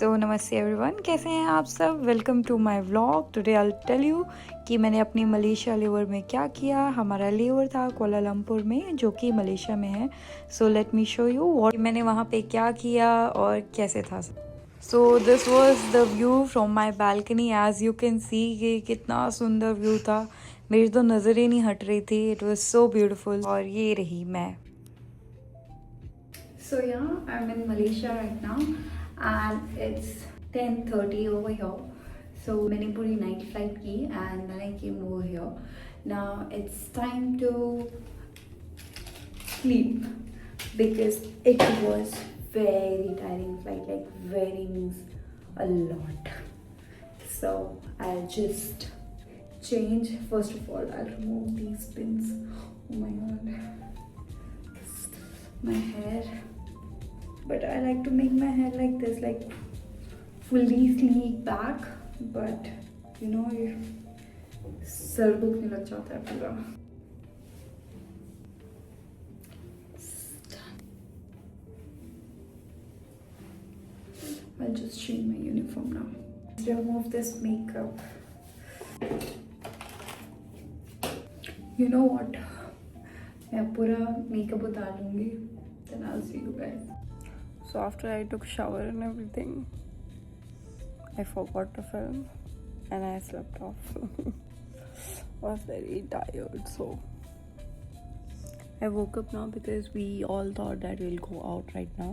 सो नमस्ते एवरीवन, कैसे हैं आप सब। Welcome to my vlog. Today I tell you कि मैंने अपनी मलेशिया लेवर में क्या किया। हमारा लेवर था कोलालमपुर में, जो कि मलेशिया में है। So let me show you what मैंने वहाँ पे क्या किया और कैसे था। So this was the view from my balcony. As you can see कि कितना सुंदर व्यू था, मेरी तो नज़र ही नहीं हट रही थी। It was so beautiful. और ये रही मैं। So yeah, I'm in Malaysia right now and it's 10:30 over here. So मैंने पूरी night flight की and then I came over here. Now it's time to sleep because it was very tiring flight, like very means a lot. So I'll just change. First of all, I'll remove these pins. Oh my god, my hair. But I like to make my hair like this, like fully sleek back, but you know, ये sir दुखने लग जाता है पूरा। I'll just change my uniform now. Remove this makeup. You know what? मैं पूरा makeup उतार लूँगी, then I'll see you guys. So after I took shower and everything, I forgot to film and I slept off. Was very tired, so I woke up now because we all thought that we'll go out right now.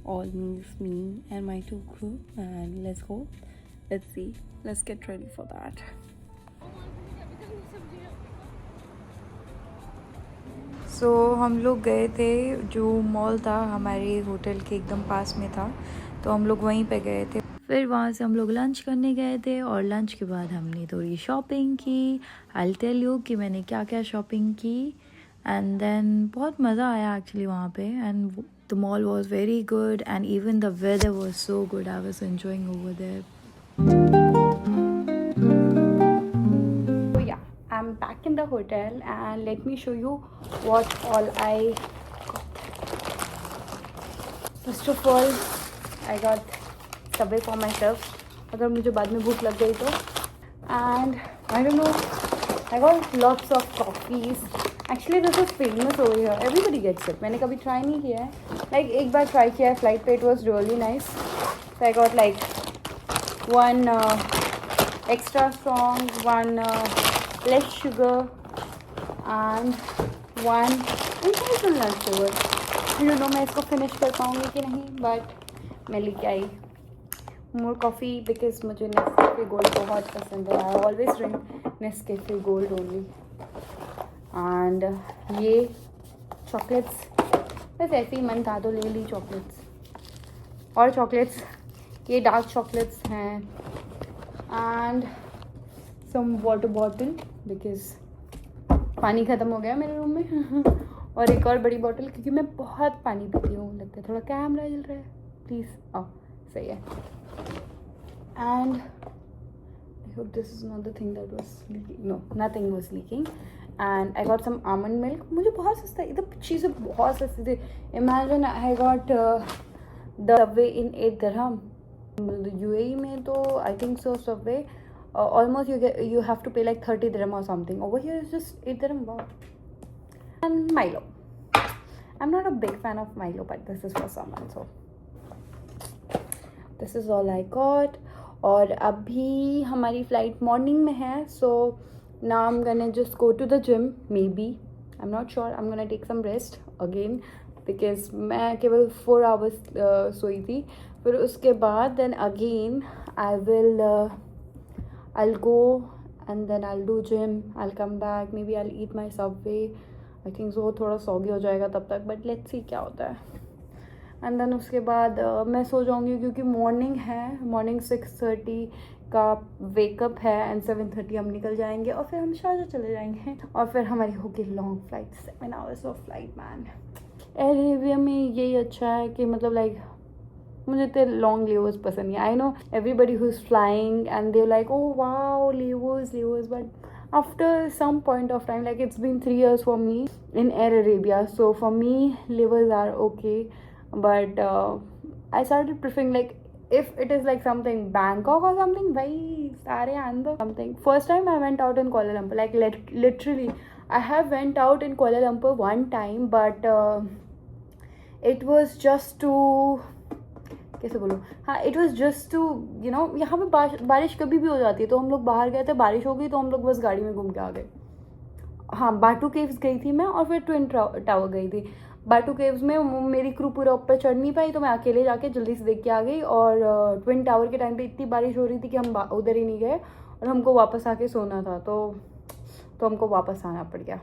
All means me and my two crew, and let's go. Let's see. Let's get ready for that. सो हम लोग गए थे, जो mall था हमारे hotel के एकदम पास में था, तो हम लोग वहीं पे गए थे। फिर वहाँ से हम लोग लंच करने गए थे और लंच के बाद हमने थोड़ी शॉपिंग की। आई टेल यू कि मैंने क्या क्या शॉपिंग की। एंड देन बहुत मज़ा आया एक्चुअली वहाँ पे। And the mall was very good and even the weather was so good. I was enjoying over there. I'm back in the hotel and let me show you what all I got. First of all, I got Subway for myself, अगर मुझे बाद में भूख लग गई तो। And I don't know, I got lots of coffees. Actually this is famous over here, everybody gets it. मैंने कभी try नहीं किया है, like एक बार try किया है flight पे, it was really nice. So I got like one extra strong, one less sugar and one individual nut sugar. You know मैं इसको फिनिश कर पाऊँगी कि नहीं, बट मैं लेके आई मोर कॉफ़ी बिकॉज मुझे नेस्कैफे गोल्ड बहुत पसंद है। I always drink Nescafe gold only. And ये चॉकलेट्स, बस ऐसे ही मन था तो ले ली चॉकलेट्स। और चॉकलेट्स ये डार्क चॉकलेट्स हैं। And some water bottle because पानी ख़त्म हो गया मेरे रूम में। और एक और बड़ी बॉटल, क्योंकि मैं बहुत पानी पीती हूँ। लगता है थोड़ा कैमरा जल रहा है, प्लीज़। सही है। And I hope this is not the thing that was leaking. No, nothing was leaking. And I got some almond milk. मुझे बहुत सस्ता, इधर चीज़ें बहुत सस्ती थी। Imagine I got the subway in 8 dirham. UAE में तो I think so subway almost you have to pay like 30 dirham or something. Over here is just 8 dirham. Wow. And Milo, I'm not a big fan of Milo, but this is for someone, so this is all I got. और अभी हमारी flight morning में है, so now I'm gonna just go to the gym, maybe, I'm not sure. I'm gonna take some rest again because मैं केवल 4 hours सोई थी। फिर उसके बाद then again I will I'll go and then I'll do gym. I'll come back. Maybe I'll eat my Subway. I think so थोड़ा soggy हो जाएगा तब तक, but let's see क्या होता है। And then उसके बाद मैं सो जाऊँगी क्योंकि मॉर्निंग है। मॉर्निंग 6:30 का वेकअप है एंड 7:30 हम निकल जाएंगे और फिर हम शारजा चले जाएंगे। और फिर हमारी होगी long flight, 7 hours of flight. Man, air Arabia में यही अच्छा है कि मतलब लाइक मुझे तो लॉन्ग लेवर्स पसंद नहीं। I know everybody who is flying and they like, oh wow layovers, but after some point of time, like it's been 3 years for me in Air Arabia, so for me livers are okay, but I started preferring like if it is like something Bangkok or something, भाई सारे आंदो something. First time I went out in Kuala Lumpur, like literally I have went out in Kuala Lumpur one time, but it was just to, कैसे बोलूँ, हाँ it was just to you know, यहाँ पे बारिश कभी भी हो जाती है, तो हम लोग बाहर गए थे, बारिश हो गई तो हम लोग बस गाड़ी में घूम के आ गए. हाँ बाटू केव्स गई थी मैं, और फिर ट्विन टावर गई थी. बाटू केव्स में मेरी क्रू पूरा ऊपर चढ़ नहीं पाई, तो मैं अकेले जाके जल्दी से देख के आ गई. और ट्विन टावर के टाइम पे इतनी बारिश हो रही थी कि हम उधर ही नहीं गए, और हमको वापस आके सोना था, तो हमको वापस आना पड़ गया.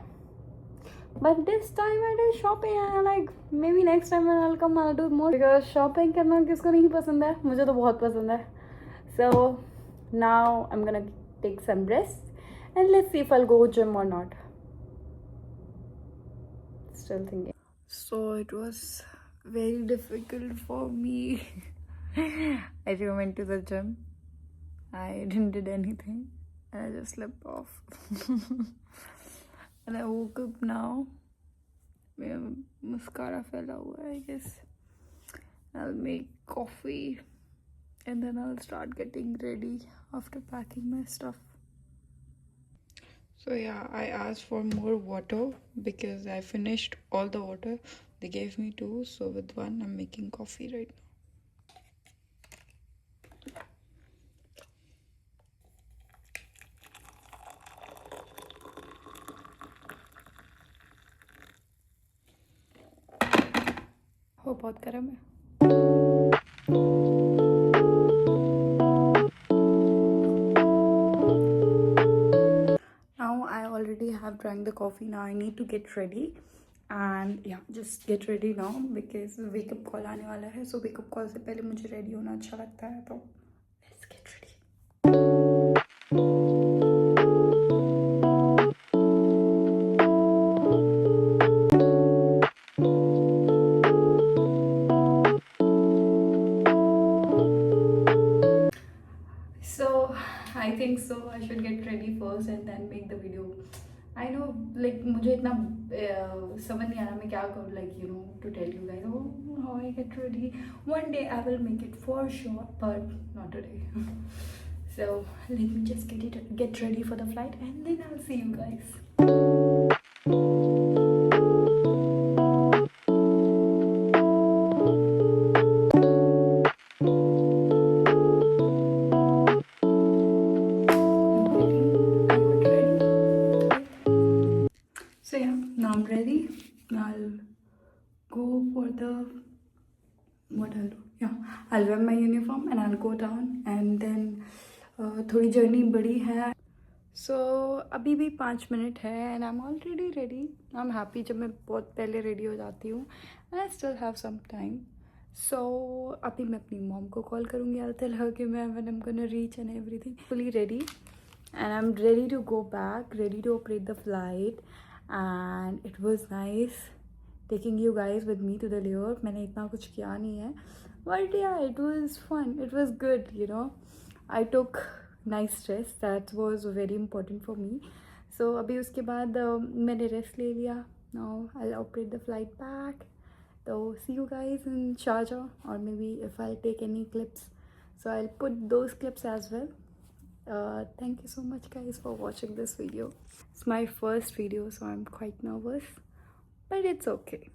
But this time I did shopping and like maybe next time when I'll come I'll do more, because shopping करना किसको नहीं पसंद है, मुझे तो बहुत पसंद है. So now I'm gonna take some rest and let's see if I'll go gym or not. Still thinking. So it was very difficult for me. I went to the gym. I didn't did anything and I just slept off. And I woke up now. मेरा mascara fell out, I guess. I'll make coffee and then I'll start getting ready after packing my stuff. So yeah, I asked for more water because I finished all the water. They gave me 2, so with 1 I'm making coffee right now. हो बहुत गर्म है. Now I already have drank the coffee. Now I need to get ready and yeah, just get ready now because wake up call आने वाला है. So wake up call से पहले मुझे ready होना अच्छा लगता है, तो let's get ready. I think so. I should get ready first and then make the video. I know, like मुझे इतना समझ नहीं आ रहा मैं क्या करूँ, like you know, to tell you guys how I get ready. One day I will make it for sure, but not today. So let me just get ready for the flight and then I'll see you guys. Now I'm ready. I'll go for the, what I'll do, yeah, I'll wear my uniform and I'll go down and then थोड़ी journey बड़ी है. So अभी भी 5 minute है and I'm already ready. I'm happy जब मैं बहुत पहले रेडी हो जाती हूँ and I still have some time. So अभी मैं अपनी मॉम को कॉल करूँगी. I'll tell her कि मैं when I'm gonna reach and everything. Fully ready and I'm ready to go back, ready to operate the flight. And it was nice taking you guys with me to the layover. मैंने इतना कुछ किया नहीं है, but yeah, it was fun, it was good, you know. I took nice rest, that was very important for me. So अभी उसके बाद मैंने रेस्ट ले लिया. Now I'll operate the flight back. So see you guys in Sharjah, or maybe if I'll take any clips, so I'll put those clips as well. Thank you so much guys for watching this video. It's my first video, so I'm quite nervous, but it's okay.